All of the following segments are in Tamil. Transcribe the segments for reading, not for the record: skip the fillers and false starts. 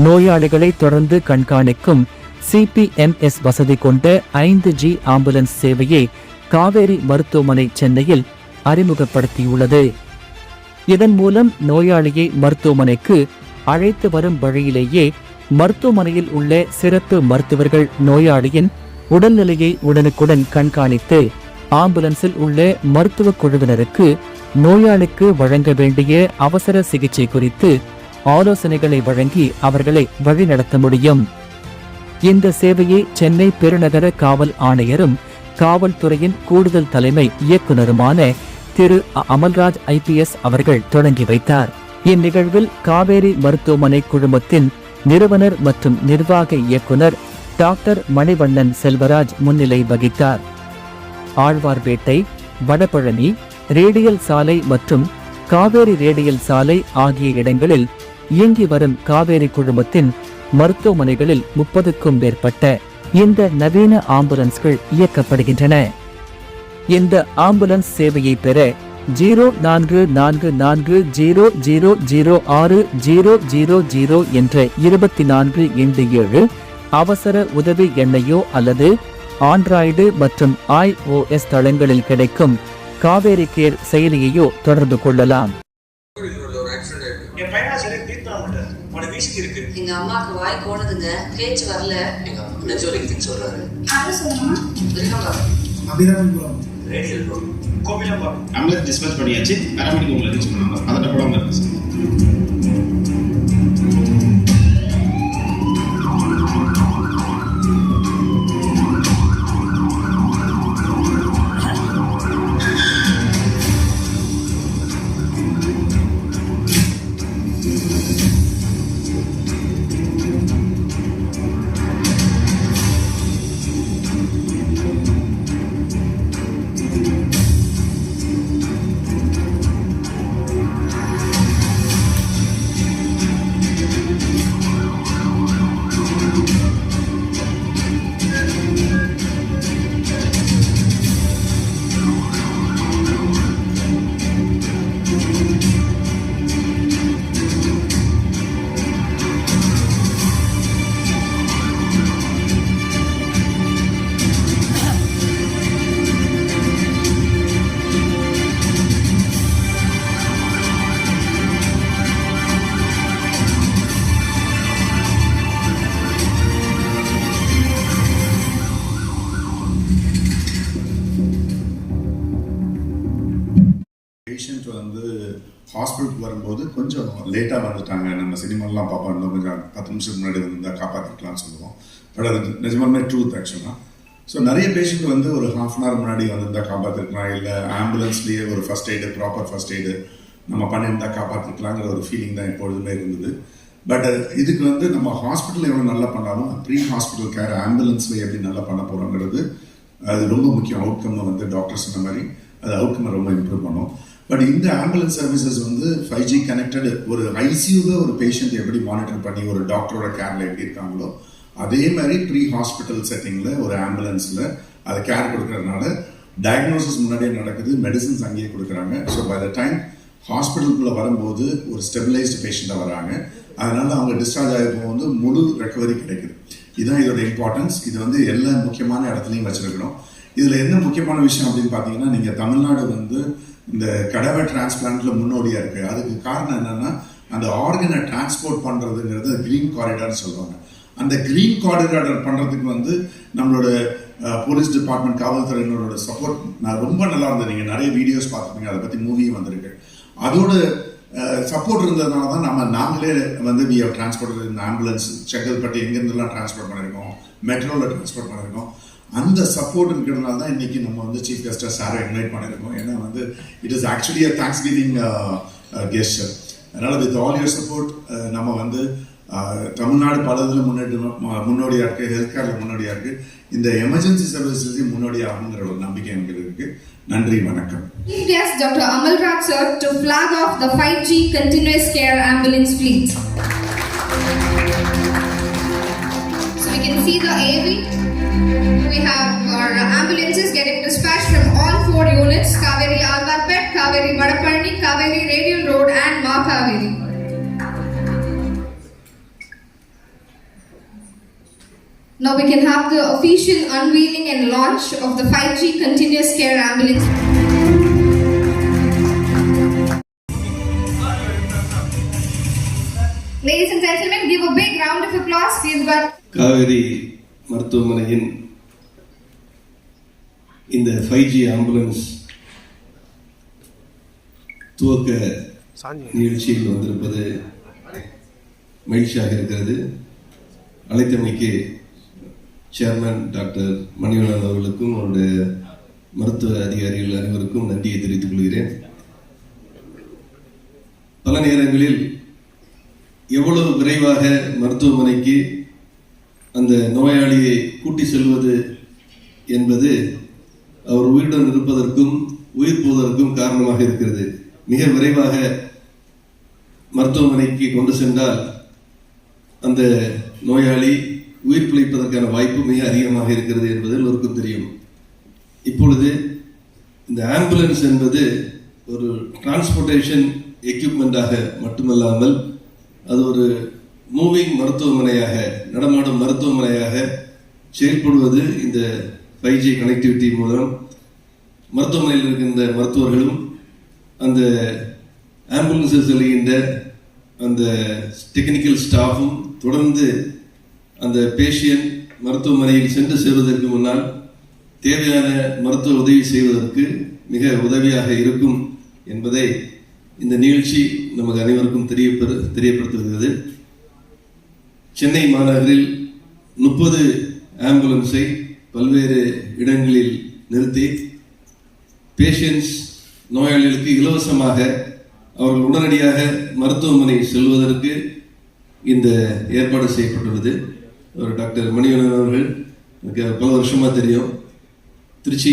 நோயாளிகளை தொடர்ந்து கண்காணிக்கும் CPMS வசதி கொண்ட 5G ஆம்புலன்ஸ் சேவையை காவேரி மருத்துவமனை சென்னையில் அறிமுகப்படுத்தியுள்ளது. இதன் மூலம் நோயாளியை மருத்துவமனைக்கு அழைத்து வரும் வழியிலேயே மருத்துவமனையில் உள்ள சிறப்பு மருத்துவர்கள் நோயாளியின் உடல்நிலையை உடனுக்குடன் கண்காணித்து ஆம்புலன்ஸில் உள்ள மருத்துவ குழுவினருக்கு நோயாளிக்கு வழங்க வேண்டிய அவசர சிகிச்சை குறித்து ஆலோசனைகளை வழங்கி அவர்களை வழிநடத்த முடியும். இந்த சேவையை சென்னை பெருநகர காவல் ஆணையரும் காவல்துறையின் கூடுதல் தலைமை இயக்குநருமான திரு அமல்ராஜ் IPS அவர்கள் தொடங்கி வைத்தார். இந்நிகழ்வில் காவேரி மருத்துவமனை குழுமத்தின் நிறுவனர் மற்றும் நிர்வாக இயக்குனர் டாக்டர் மணிவண்ணன் செல்வராஜ் முன்னிலை வகித்தார். ஆழ்வார்பேட்டை, வடபழனி, ரேடியல் சாலை மற்றும் காவேரி ரேடியல் சாலை ஆகிய இடங்களில் இயங்கி வரும் காவேரி குழுமத்தின் மருத்துவமனைகளில் 30க்கும் மேற்பட்ட இந்த நவீன ஆம்புலன்ஸ்கள் இயக்கப்படுகின்றன. இந்த ஆம்புலன்ஸ் சேவையை பெற 0444000600 என்ற 24 அவசர உதவி எண்ணையோ அல்லது ஆண்ட்ராய்டு மற்றும் iOS தளங்களில் கிடைக்கும் காவேரி கேர் செயலியையோ தொடர்பு கொள்ளலாம். எங்க அம்மாக்கு வாய் கோணதுங்க, பேச்சு வரல. எங்க அம்மாக்கு நெஞ்சு வலிக்குதுன்னு சொல்றாரு. ஆம்புலன்ஸ் டிஸ்பேட்ச் பண்ணியாச்சு. பேராமெடிக் உங்களை ரீச் பண்ணாங்க. அதோட போடாம இருக்கு. பேஷண்ட் வந்து ஹாஸ்பிட்டலுக்கு வரும்போது கொஞ்சம் லேட்டாக வந்துட்டாங்க, நம்ம சினிமாலாம் பார்ப்போம், இன்னும் கொஞ்சம் 10 நிமிஷம் முன்னாடி வந்தால் காப்பாற்றிக்கலாம்னு சொல்லுவோம். பட் அது நிஜமாலுமே ட்ரூத் ஆக்சுவலாக. ஸோ நிறைய பேஷண்ட் வந்து ஒரு ½ hour முன்னாடி வந்திருந்தால் காப்பாற்றிருக்கலாம், இல்லை ஆம்புலன்ஸ்லேயே ஒரு first aid, proper first aid நம்ம பண்ணியிருந்தால் காப்பாற்றிக்கலாங்கிற ஒரு ஃபீலிங் தான் எப்பொழுதுமே இருந்தது. பட் இதுக்கு வந்து நம்ம ஹாஸ்பிட்டல் எவ்வளோ நல்லா பண்ணாலும் ப்ரீ ஹாஸ்பிட்டல் கேர் ஆம்புலன்ஸில் எப்படி நல்லா பண்ண போகிறோங்கிறது அது ரொம்ப முக்கியம். அவுட்கம் வந்து டாக்டர்ஸ் இந்த மாதிரி அது அவுட்கம் ரொம்ப இம்ப்ரூவ் பண்ணும். பட் இந்த ஆம்புலன்ஸ் சர்வீசஸ் வந்து 5G கனெக்டட் ஒரு ஐசியூவில் ஒரு பேஷண்ட் எப்படி மானிட்டர் பண்ணி ஒரு டாக்டரோட கேரில் எப்படி இருக்காங்களோ அதே மாதிரி ப்ரீ ஹாஸ்பிட்டல் செட்டிங்கில் ஒரு ஆம்புலன்ஸில் அதை கேர் கொடுக்கறதுனால டயக்னோசிஸ் முன்னாடியே நடக்குது, மெடிசன்ஸ் அங்கேயே கொடுக்குறாங்க. ஸோ பை த டைம் ஹாஸ்பிட்டலுக்குள்ளே வரும்போது ஒரு ஸ்டெபிலைஸ்டு பேஷண்ட்டாக வராங்க. அதனால அவங்க டிஸ்சார்ஜ் ஆகிப்போ வந்து முழு ரெக்கவரி கிடைக்குது. இதுதான் இதோட இம்பார்ட்டன்ஸ். இது வந்து எல்லா முக்கியமான இடத்துலையும் வச்சிருக்கணும். இதில் என்ன முக்கியமான விஷயம் அப்படின்னு பார்த்தீங்கன்னா, நீங்கள் தமிழ்நாடு வந்து இந்த கடவை டிரான்ஸ்பிளான்ட்ல முன்னோடியாக இருக்குது. அதுக்கு காரணம் என்னென்னா, அந்த ஆர்கனை டிரான்ஸ்போர்ட் பண்ணுறதுங்கிறது க்ரீன் காரிடார்னு சொல்லுவாங்க. அந்த க்ரீன் காரிடார் பண்ணுறதுக்கு வந்து நம்மளோட போலீஸ் டிபார்ட்மெண்ட், காவல்துறையினரோட சப்போர்ட் நான் ரொம்ப நல்லா இருந்தது. நீங்கள் நிறைய வீடியோஸ் பார்த்துருப்பீங்க, அதை பற்றி மூவியும் வந்திருக்கு. அதோட சப்போர்ட் இருந்ததுனால தான் நாங்களே வந்து வி ஹவ் டிரான்ஸ்போர்ட் இந்த ஆம்புலன்ஸ் செங்கல்பட்டு எங்கேருந்துலாம் டிரான்ஸ்போர்ட் பண்ணியிருக்கோம், மெட்ரோவில் டிரான்ஸ்போர்ட் பண்ணியிருக்கோம். அந்த சப்போர்ட் இருக்கிறதுனால தான் இன்னைக்கு நம்ம வந்து சீஃப் கெஸ்டாக சாரை இன்வைட் பண்ணியிருக்கோம். ஏன்னா வந்து it is actually a thanks giving gesture. அதனால் வித் ஆல் யூர் சப்போர்ட் நம்ம வந்து தமிழ்நாடு பல இதில் முன்னோடியாக இருக்குது, ஹெல்த் கேரில் முன்னோடியாக இருக்குது, இந்த எமர்ஜென்சி சர்வீசஸையும் முன்னோடியாகுங்கிற ஒரு நம்பிக்கை எனக்கு இருக்குது. நன்றி, வணக்கம். Yes, Dr. Amalraj sir to flag off the 5G continuous care ambulance fleet. So we can see the AV. We have our ambulances getting dispatched from all 4 units: Kaveri Alvarpet, Kaveri Vadapalani, Kaveri Radial Road and Ma Kaveri. Now we can have the official unveiling and launch of the 5G continuous care ambulance. Ladies and gentlemen, give a big round of applause. We've got Kaveri மருத்துவமனையின் இந்த 5G ஆம்புலன்ஸ் துவக்க நிகழ்ச்சியில் வந்திருப்பது மகிழ்ச்சியாக இருக்கிறது. அழைத்தமைக்கு சேர்மன் டாக்டர் மணிவண்ணன் அவர்களுக்கும் அவருடைய மருத்துவ அதிகாரிகள் அனைவருக்கும் நன்றியை தெரிவித்துக் கொள்கிறேன். பல நேரங்களில் எவ்வளவு விரைவாக மருத்துவமனைக்கு அந்த நோயாளியை கூட்டி செல்வது என்பது அவர் உயிருடன் இருப்பதற்கும் உயிர் போவதற்கும் காரணமாக இருக்கிறது. மிக விரைவாக மருத்துவமனைக்கு கொண்டு சென்றால் அந்த நோயாளி உயிர் பிழைப்பதற்கான வாய்ப்பு மிக அதிகமாக இருக்கிறது என்பது எல்லோருக்கும் தெரியும். இப்பொழுது இந்த ஆம்புலன்ஸ் என்பது ஒரு டிரான்ஸ்போர்ட்டேஷன் எக்யூப்மெண்டாக மட்டுமல்லாமல் அது ஒரு மூவிங் மருத்துவமனையாக, நடமாடும் மருத்துவமனையாக செயல்படுவது இந்த 5G கனெக்டிவிட்டி மூலம் மருத்துவமனையில் இருக்கின்ற மருத்துவர்களும் அந்த ஆம்புலன்ஸில் செல்கின்ற அந்த டெக்னிக்கல் ஸ்டாஃபும் தொடர்ந்து அந்த பேஷியன்ட் மருத்துவமனையில் சென்று சேருவதற்கு முன்னால் தேவையான மருத்துவ உதவி செய்வதற்கு மிக உதவியாக இருக்கும் என்பதை இந்த நிகழ்ச்சி நமக்கு அனைவருக்கும் தெரியப்படுத்துகிறது. சென்னை மாநகரில் 30 ஆம்புலன்ஸை பல்வேறு இடங்களில் நிறுத்தி பேஷண்ட்ஸ் நோயாளிகளுக்கு இலவசமாக அவர்கள் உடனடியாக மருத்துவமனை செல்வதற்கு இந்த ஏற்பாடு செய்யப்பட்டுள்ளது. ஒரு டாக்டர் மணிவண்ணன் அவர்கள் எனக்கு பல வருஷமாக தெரியும். திருச்சி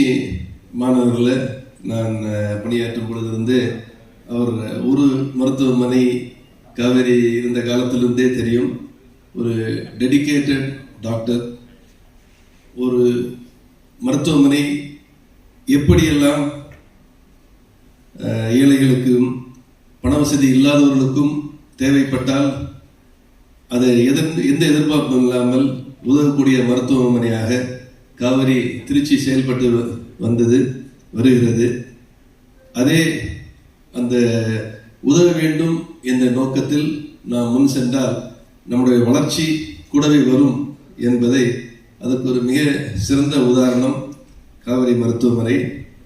மாநகரில் நான் பணியாற்றும் பொழுது அவர் ஒரு மருத்துவமனை காவேரி இருந்த காலத்திலிருந்தே தெரியும். ஒரு டெடிகேட்டட் டாக்டர். ஒரு மருத்துவமனை எப்படியெல்லாம் ஏழைகளுக்கும் பண வசதி இல்லாதவர்களுக்கும் தேவைப்பட்டால் அதை எந்த எதிர்பார்ப்பும் இல்லாமல் உதவக்கூடிய மருத்துவமனையாக காவேரி திருச்சி செயல்பட்டு வருகிறது. அதே அந்த உதவ வேண்டும் என்ற நோக்கத்தில் நாம் முன் சென்றால் நம்முடைய வளர்ச்சி கூடவே வரும் என்பதை அதற்கு ஒரு மிக சிறந்த உதாரணம் காவேரி மருத்துவமனை.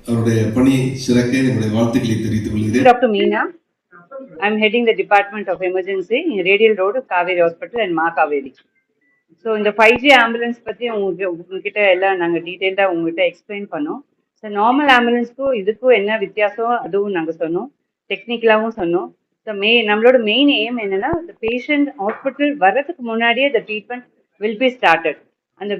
அவருடைய பணி சிறக்க என்னுடைய வாழ்த்துக்களை தெரிவித்துக் கொள்கிறேன். Dr. Meena, I'm heading the Department of Emergency in Radial Road, Kaveri Hospital and Ma Kaveri. So இந்த 5G ஆம்புலன்ஸ் பற்றி உங்ககிட்ட எல்லாம் நாங்கள் டீட்டெயில்டாக உங்ககிட்ட எக்ஸ்பிளைன் பண்ணோம். ஸோ நார்மல் ஆம்புலன்ஸ்க்கும் இதுக்கும் என்ன வித்தியாசம் அதுவும் நாங்கள் சொன்னோம், டெக்னிக்கலாகவும் சொன்னோம். ஸோ நம்மளோட மெயின் எய்ம் என்னன்னா, இந்த பேஷண்ட் ஹாஸ்பிட்டல் வர்றதுக்கு முன்னாடியே இந்த ட்ரீட்மெண்ட் வில் பி ஸ்டார்டட். அந்த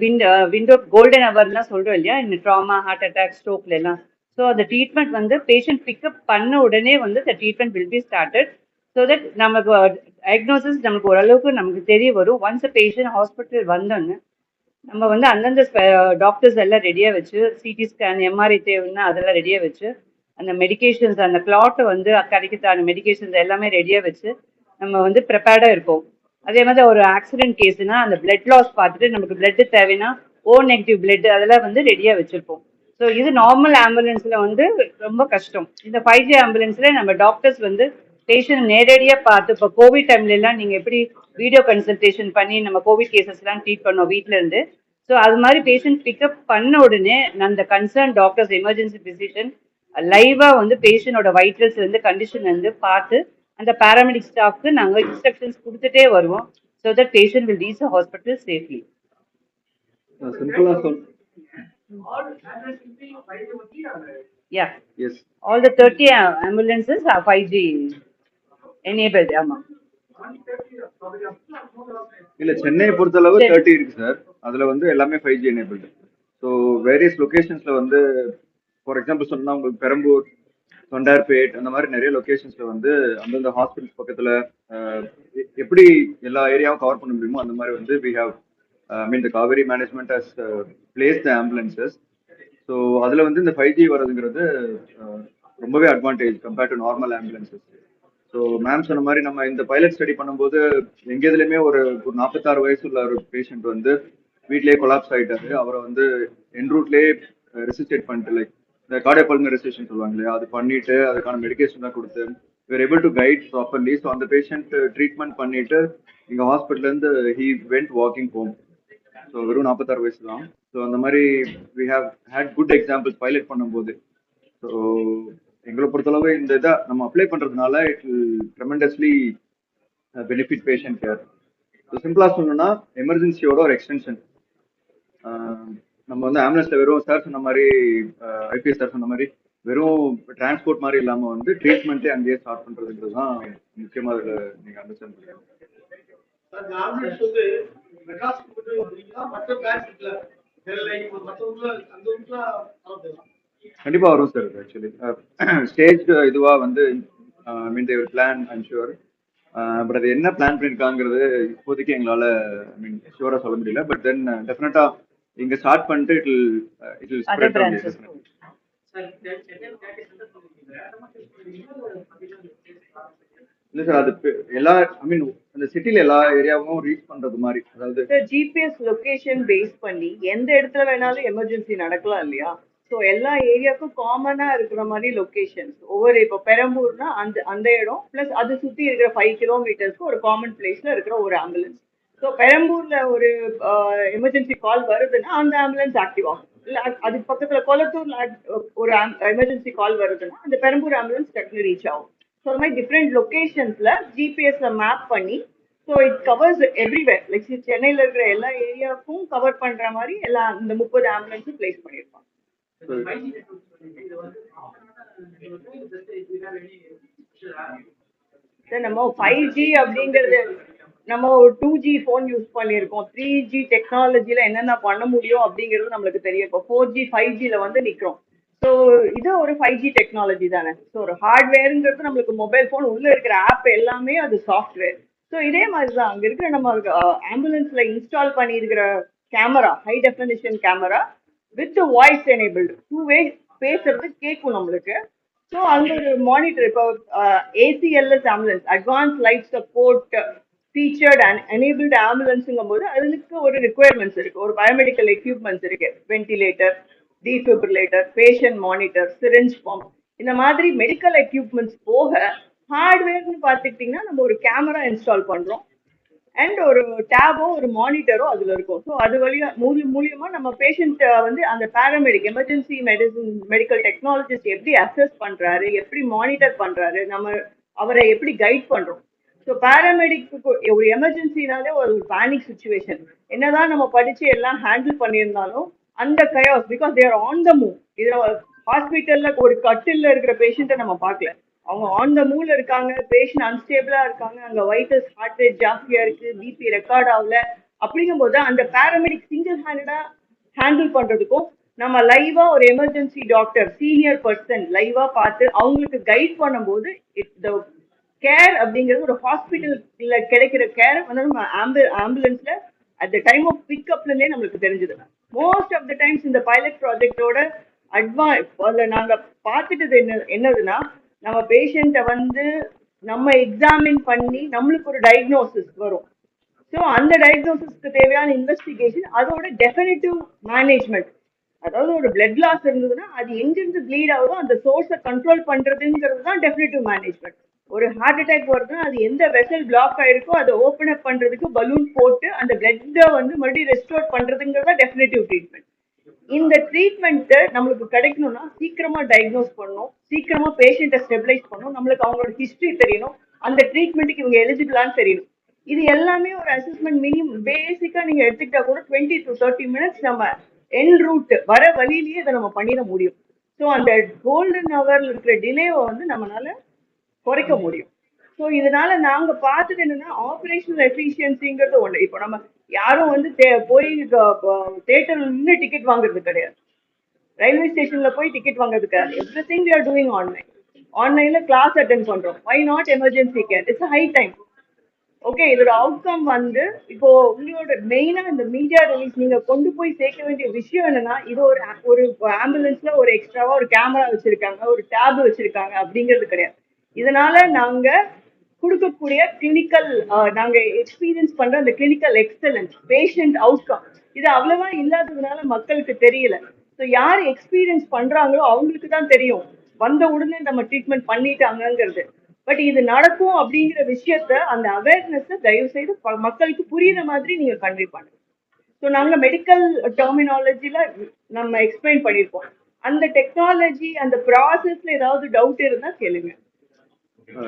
விண்டோ கோல்டன் ஹவர்லாம் சொல்கிறோம் இல்லையா, இந்த ட்ராமா, ஹார்ட் அட்டாக், ஸ்ட்ரோக்ல எல்லாம். ஸோ அந்த ட்ரீட்மெண்ட் பேஷண்ட் பிக்கப் பண்ண உடனே இந்த treatment will be started. So that நமக்கு டயக்னோசிஸ் நமக்கு ஓரளவுக்கு நமக்கு தெரிய வரும். ஒன்ஸ் பேஷண்ட் ஹாஸ்பிட்டல் வந்தோன்னு நம்ம அந்தந்த டாக்டர்ஸ் எல்லாம் ரெடியாக வச்சு, சிடி ஸ்கேன், எம்ஆர்ஐ தேவைன்னா அதெல்லாம் ரெடியாக வச்சு, அந்த மெடிக்கேஷன்ஸ், அந்த கிளாட்டை கிடைக்கிறதான மெடிக்கேஷன்ஸ் எல்லாமே ரெடியாக வச்சு நம்ம ப்ரிப்பேர்டாக இருப்போம். அதே மாதிரி ஒரு ஆக்சிடென்ட் கேஸ்னா அந்த பிளட் லாஸ் பார்த்துட்டு நமக்கு பிளட் தேவைன்னா நெகட்டிவ் பிளட் அதெல்லாம் ரெடியாக வச்சுருப்போம். ஸோ இது நார்மல் ஆம்புலன்ஸில் ரொம்ப கஷ்டம். இந்த 5G ஆம்புலன்ஸில் நம்ம டாக்டர்ஸ் பேஷண்ட் நேரடியாக பார்த்து, இப்போ கோவிட் டைம்லலாம் நீங்கள் எப்படி வீடியோ கன்சல்டேஷன் பண்ணி நம்ம கோவிட் கேசஸ்லாம் ட்ரீட் பண்ணோம் வீட்டில் இருந்து. ஸோ அது மாதிரி பேஷண்ட் பிக்கப் பண்ண உடனே அந்த கன்சர்ன் டாக்டர்ஸ், எமர்ஜென்சி பிசிஷியன் லைவாக பேஷண்டோட வைட்டல்ஸ்லேருந்து கண்டிஷன்லேருந்து பார்த்து அந்த பேராமெடிக் ஸ்டாஃப்க்கு நாங்கள் இன்ஸ்ட்ரக்ஷன்ஸ் கொடுத்துட்டே வருவோம். So that patient will reach hospital safely. Yeah. Yes. All the 30 ambulances are 5G enabled. ஆமா. இல்ல சென்னையை பொறுத்தளவு 30 இருக்கு சார். அதுல எல்லாமே 5G enabled. ஸோ வேரியஸ் லொகேஷன்ஸ்ல ஃபார் எக்ஸாம்பிள் சொன்னா உங்களுக்கு பெரம்பூர், தொண்டார்பேட் அந்த மாதிரி நிறைய லொகேஷன்ஸ்ல அந்தந்த ஹாஸ்பிட்டல்ஸ் பக்கத்துல எப்படி எல்லா ஏரியாவும் கவர் பண்ண முடியுமோ அந்த மாதிரி we have the Kaveri management has placed the ambulances. So அதுல இந்த 5G வரதுங்கிறது ரொம்பவே advantage compared to normal ambulances. So ma'am சொன்ன மாதிரி நம்ம இந்த பைலட் ஸ்டடி பண்ணும்போது எங்க இதுலயுமே ஒரு 46 வயசு உள்ள ஒரு பேஷண்ட் வீட்லயே கொலாப்ஸ் ஆயிட்டாரு. அவரை வந்து என் ரூட்லயே ரெசிஸ்டேட் பண்ணிட்டு லைக் இந்த கார்டியோபல்மனரி ரெசிஸ்டேஷன் சொல்லுவாங்க இல்லையா, அது பண்ணிட்டு அதுக்கான மெடிகேஷன் தான் கொடுத்து were able to guide properly. So அந்த பேஷண்ட் ட்ரீட்மெண்ட் பண்ணிட்டு எங்க ஹாஸ்பிட்டல்ல இருந்து he went walking home. So வெறும் 46 வயசு தான். ஸோ அந்த மாதிரி we have had good examples pilot பண்ணும்போது. ஸோ எங்களை பொறுத்தளவு இந்த இதை நம்ம அப்ளை பண்றதுனால it will tremendously benefit patient care. So சிம்பிளா சொல்லணும்னா எமர்ஜென்சியோட ஒரு எக்ஸ்டென்ஷன். நம்ம வந்து ஆம்புலன்ஸ்ல வெறும் சார் சொன்ன மாதிரி ஐபிஎஸ் சார் சொன்ன மாதிரி வெறும் டிரான்ஸ்போர்ட் மாதிரி இல்லாம வந்து ட்ரீட்மெண்ட்டே அங்கேயே ஸ்டார்ட் பண்றதுன்றது தான் முக்கியமா இதுல நீங்க அண்டர்ஸ்டாண்ட் பண்ணுங்க. கண்டிப்பா வரும் சார். ஆக்சுவலி ஸ்டேஜ் இதுவா வந்து மீன் தேவர் பிளான் ஐம் ஷுர். பட் அது என்ன பிளான் பண்ணிருக்காங்கிறது இப்போதைக்கு எங்களால ஷுவரா சொல்ல முடியல. பட் தென் டெஃபினட்டா இங்க ஸ்டார்ட் பண்ணிட்டு it will spread on the. இல்ல சார், அது எல்லா ஐ மீன் அந்த சிட்டில எல்லா ஏரியாவும் ரீச் பண்றது மாதிரி. அதாவது ஜிபிஎஸ் லொகேஷன் பேஸ் பண்ணி எந்த இடத்துல வேணாலும் எமர்ஜென்சி நடக்கலாம் இல்லையா? ஸோ எல்லா ஏரியாவுக்கும் காமனா இருக்கிற மாதிரி லொகேஷன்ஸ் ஒவ்வொரு, இப்போ பெரம்பூர்னா அந்த அந்த இடம் பிளஸ் அது சுத்தி இருக்கிற 5 கிலோமீட்டர்ஸ்க்கு ஒரு காமன் பிளேஸ்ல இருக்கிற ஒரு ஆம்புலன்ஸ். ஸோ பெரம்பூர்ல ஒரு எமர்ஜென்சி கால் வருதுன்னா அந்த ஆம்புலன்ஸ் ஆக்டிவ் ஆகும். இல்லை அதுக்கு பக்கத்துல கொளத்தூர்ல ஒரு எமர்ஜென்சி கால் வருதுன்னா அந்த பெரம்பூர் ஆம்புலன்ஸ் டக்குனு ரீச் ஆகும். ஸோ அந்த மாதிரி டிஃப்ரெண்ட் லொகேஷன்ஸ்ல ஜிபிஎஸ்ல மேப் பண்ணி so it covers everywhere. Like சென்னையில் இருக்கிற எல்லா ஏரியாவுக்கும் கவர் பண்ற மாதிரி எல்லா இந்த 30 ஆம்புலன்ஸும் பிளேஸ் பண்ணியிருப்பாங்க. நம்ம 5G அப்படிங்கிறது நம்ம ஒரு 2G ஃபோன் யூஸ் பண்ணியிருக்கோம். 3G டெக்னாலஜில என்னென்ன பண்ண முடியும் அப்படிங்கிறது நம்மளுக்கு தெரியும். இப்போ 4G 5Gல வந்து நிற்கிறோம். ஸோ இது ஒரு 5G டெக்னாலஜி தானே. ஸோ ஒரு ஹார்ட்வேருங்கிறது நம்மளுக்கு மொபைல் ஃபோன் உள்ள இருக்கிற ஆப் எல்லாமே அது சாஃப்ட்வேர். ஸோ இதே மாதிரி தான் அங்கே இருக்கிற நம்ம ஆம்புலன்ஸ்ல இன்ஸ்டால் பண்ணியிருக்கிற camera, high definition camera with voice enabled, 2 way பேசுறது கேட்கும் நம்மளுக்கு. ஸோ அங்கே ஒரு மானிட்டர், இப்போ ACLS ambulance, advance life support featured and enabled ஆம்புலன்ஸுங்கும் போது அதுக்கு ஒரு ரிக்குவயர்மெண்ட்ஸ் இருக்கு, ஒரு பயோமெடிக்கல் எக்யூப்மெண்ட்ஸ் இருக்கு. Ventilator, defibrillator, patient monitor, syringe pump, இந்த மாதிரி மெடிக்கல் எக்யூப்மெண்ட்ஸ் போக ஹார்ட்வேர்னு பார்த்துக்கிட்டிங்கன்னா நம்ம ஒரு கேமரா இன்ஸ்டால் பண்ணுறோம் அண்ட் ஒரு டேபோ ஒரு மானிட்டரோ அதில் இருக்கும். ஸோ அது வழியா மூலியமாக நம்ம பேஷண்ட்டை வந்து அந்த பேராமெடிக் எமர்ஜென்சி மெடிக்கல் டெக்னாலஜிஸ்ட் எப்படி அசஸ் பண்ணுறாரு, எப்படி மானிட்டர் பண்ணுறாரு, நம்ம அவரை எப்படி கைட் பண்ணுறோம். ஸோ பேராமெடிக்கு ஒரு எமர்ஜென்சினாலே ஒரு பேனிக் சுச்சுவேஷன், என்னதான் நம்ம படித்து எல்லாம் ஹேண்டில் பண்ணியிருந்தாலும் அந்த chaos, because they're on the move. இதில் ஹாஸ்பிட்டலில் ஒரு கட்டில் இருக்கிற பேஷண்ட்டை நம்ம பார்க்கல, அவங்க ஆன் த மூவ்ல இருக்காங்க, பேஷண்ட் அன்ஸ்டேபிளா இருக்காங்க, அங்க வைட்டஸ் ஹார்ட் ரேட் ஜாஸ்தியா இருக்கு, பிபி ரெக்கார்ட் ஆகல. அப்படிங்கும் போது அந்த பேராமெடிக் சிங்கிள் ஹேண்டடா ஹேண்டில் பண்றதுக்கும் நம்ம லைவா ஒரு எமர்ஜென்சி டாக்டர் சீனியர் பர்சன் லைவா பார்த்து அவங்களுக்கு கைட் பண்ணும்போது கேர் அப்படிங்கிறது ஒரு ஹாஸ்பிட்டல்ல கிடைக்கிற கேர் வந்து நம்ம ஆம்புலன்ஸ்ல அட் த டைம் ஆஃப் பிக்அப்லேருந்தே நம்மளுக்கு தெரிஞ்சது. மோஸ்ட் ஆஃப் த டைம்ஸ் இந்த பைலட் ப்ராஜெக்டோட அதில் நாங்கள் பார்த்துட்டது என்னதுன்னா, நம்ம பேஷண்ட்டை வந்து நம்ம எக்ஸாமின் பண்ணி நம்மளுக்கு ஒரு டயக்னோசிஸ் வரும். ஸோ அந்த டயக்னோசிஸ்க்கு தேவையான இன்வெஸ்டிகேஷன், அதோட டெஃபினிட்டிவ் மேனேஜ்மெண்ட். அதாவது ஒரு பிளட் லாஸ் இருந்ததுன்னா அது எங்கிருந்து ப்ளீட் ஆகுதோ அந்த சோர்ஸை கண்ட்ரோல் பண்றதுங்கிறது தான் டெஃபினிட்டிவ் மேனேஜ்மெண்ட். ஒரு ஹார்ட் அட்டாக் வருதுன்னா அது எந்த வெசல் பிளாக் ஆயிருக்கோ அதை ஓப்பன் அப் பண்றதுக்கு பலூன் போட்டு அந்த பிளட்டை வந்து மறுபடியும் ரெஸ்டோர் பண்றதுங்கிறது தான் டெஃபினிட்டிவ் ட்ரீட்மெண்ட். இந்த ட்ரீட்மெண்ட்டு நம்மளுக்கு கிடைக்கணும்னா சீக்கிரமா டயக்னோஸ் பண்ணணும், சீக்கிரமா பேஷண்ட்டை ஸ்டெபிலைஸ் பண்ணணும், நம்மளுக்கு அவங்களோட ஹிஸ்ட்ரி தெரியணும், அந்த ட்ரீட்மெண்ட்டுக்கு இவங்க எலிஜிபிளான்னு தெரியணும். இது எல்லாமே ஒரு அசஸ்மெண்ட் மினிமம் பேசிக்கா நீங்க எடுத்துக்கிட்டா கூட 20 to 30 minutes நம்ம என் ரூட் வர வழியிலேயே இதை நம்ம பண்ணிட முடியும். ஸோ அந்த கோல்டன் ஹவர்ல இருக்கிற டிலேவை வந்து நம்மளால குறைக்க முடியும். ஸோ இதனால நாங்க பார்த்தது என்னன்னா ஆப்ரேஷனல் எஃபிஷியன்சிங்கிறது ஒன்று. இப்போ நம்ம யாரும் வந்து போய் தியேட்டர்ல நின்று டிக்கெட் வாங்குறது கிடையாது, ரயில்வே ஸ்டேஷன்ல போய் டிக்கெட் வாங்குறது கிடையாது. Everything we are doing online. ஆன்லைன்ல கிளாஸ் அட்டென்ட் பண்றோம். Why not emergency care? It's high time. Okay, இதோட அவுட்கம் வந்து இப்போ உங்களோட மெயினா இந்த மீடியா ரிலீஸ் நீங்க கொண்டு போய் சேர்க்க வேண்டிய விஷயம் என்னன்னா, இது ஒரு ஆம்புலன்ஸ்ல ஒரு எக்ஸ்ட்ராவா ஒரு கேமரா வச்சிருக்காங்க, ஒரு டேப் வச்சிருக்காங்க அப்படிங்கிறது கிடையாது. இதனால நாங்க கொடுக்கக்கூடிய கிளினிக்கல் நாங்க எக்ஸ்பீரியன்ஸ் பண்ற அந்த கிளினிக்கல் எக்ஸலன்ஸ், பேஷண்ட் அவுட்கம், இது அவ்வளவா இல்லாததுனால மக்களுக்கு தெரியல. ஸோ யார் எக்ஸ்பீரியன்ஸ் பண்றாங்களோ அவங்களுக்கு தான் தெரியும் வந்த உடனே நம்ம ட்ரீட்மெண்ட் பண்ணிட்டாங்கங்கிறது. பட் இது நடக்கும் அப்படிங்கிற விஷயத்த அந்த அவேர்னஸ் தயவு செய்து மக்களுக்கு புரியுற மாதிரி நீங்க கன்வே பண்ணுங்க. ஸோ நாங்க மெடிக்கல் டெர்மினாலஜில நம்ம எக்ஸ்பிளைன் பண்ணியிருக்கோம். அந்த டெக்னாலஜி அந்த ப்ராசஸ்ல ஏதாவது டவுட் இருந்தா கேளுங்க.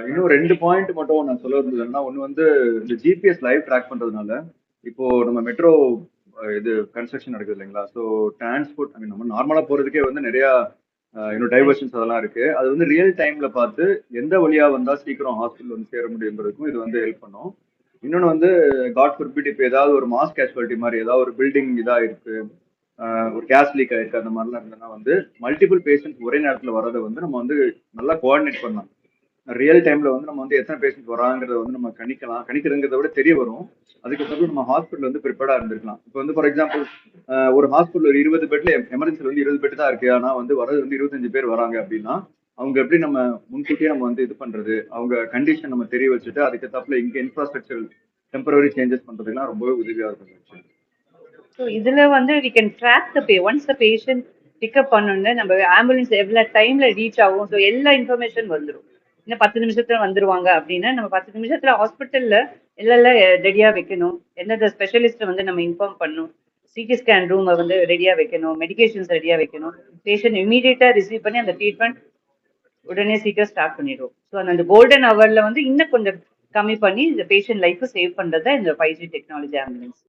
இன்னும் 2 பாயிண்ட் மட்டும் நான் சொல்ல இருந்ததுன்னா, ஒன்று வந்து இந்த ஜிபிஎஸ் லைவ் ட்ராக் பண்றதுனால இப்போ நம்ம மெட்ரோ இது கன்ஸ்ட்ரக்ஷன் நடக்குது இல்லைங்களா? ஸோ டிரான்ஸ்போர்ட் ஐ மீன் நம்ம நார்மலா போறதுக்கே வந்து நிறைய இன்னும் டைவர்ஷன்ஸ் அதெல்லாம் இருக்கு. அது வந்து ரியல் டைம்ல பார்த்து எந்த வழியா வந்தா சீக்கிரம் ஹாஸ்பிட்டல் வந்து சேர முடியுங்கிறதுக்கும் இது வந்து ஹெல்ப் பண்ணும். இன்னொன்று வந்து காட் ஃபர்பிட் இப்போ ஏதாவது ஒரு மாஸ் கேஷுவாலிட்டி மாதிரி ஏதாவது ஒரு பில்டிங் இதாக இருக்கு, ஒரு கேஸ் லீக் ஆயிருக்கு, அந்த மாதிரிலாம் இருந்ததுன்னா வந்து மல்டிபிள் பேஷண்ட்ஸ் ஒரே நேரத்தில் வரதை வந்து நம்ம வந்து நல்லா கோஆர்டினேட் பண்ணலாம். ரியல் டைம்ல வந்து நம்ம வந்து எத்தனை பேஷண்ட் வராங்கிறத வந்து நம்ம கணிக்கிறதுங்கிறத விட தெரிய வரும். அதுக்கப்புறம் நம்ம ஹாஸ்பிட்டல் வந்து ப்ரிப்பேர்டா இருந்திருக்கலாம். இப்போ வந்து ஃபார் எக்ஸாம்பிள் ஒரு ஹாஸ்பிட்டல் ஒரு 20 பெட்ல எமர்ஜென்சில வந்து 20 பெட் தான் இருக்கு, ஆனா வந்து வரது வந்து 25 பேர் வராங்க அப்படின்னா அவங்க எப்படி நம்ம முன்கூட்டியே நம்ம வந்து இது பண்றது, அவங்க கண்டிஷன் நம்ம தெரிய வச்சுட்டு அதுக்கேற்றாப்புல இங்க இன்ஃப்ராஸ்ட்ரக்சர் டெம்பரரி சேஞ்சஸ் பண்றதுக்குலாம் ரொம்பவே உதவியா இருக்கும். ஸோ இதுல வந்து we can track the once the patient pickup பண்ணோன்னு நம்ம ஆம்புலன்ஸ் எவ்வளோ டைம்ல ரீச் ஆகும். ஸோ எல்லா இன்ஃபர்மேஷன் வந்துடும். இன்னும் 10 நிமிஷத்துல வந்துருவாங்க அப்படின்னா நம்ம 10 நிமிஷத்துல ஹாஸ்பிட்டல்ல எல்லாம் ரெடியா வைக்கணும். எந்தெந்த ஸ்பெஷலிஸ்ட்டை வந்து நம்ம இன்ஃபார்ம் பண்ணணும். சிடி ஸ்கேன் ரூமை வந்து ரெடியா வைக்கணும், மெடிகேஷன்ஸ் ரெடியா வைக்கணும். பேஷண்ட் இமீடியட்டா ரிசீவ் பண்ணி அந்த ட்ரீட்மெண்ட் உடனே சீக்கிரம் ஸ்டார்ட் பண்ணிடுவோம். ஸோ அந்த கோல்டன் ஹவர்ல வந்து இன்னும் கொஞ்சம் கம்மி பண்ணி இந்த பேஷண்ட் லைஃப் சேவ் பண்றதா இந்த 5G டெக்னாலஜி ஆம்புலன்ஸ்.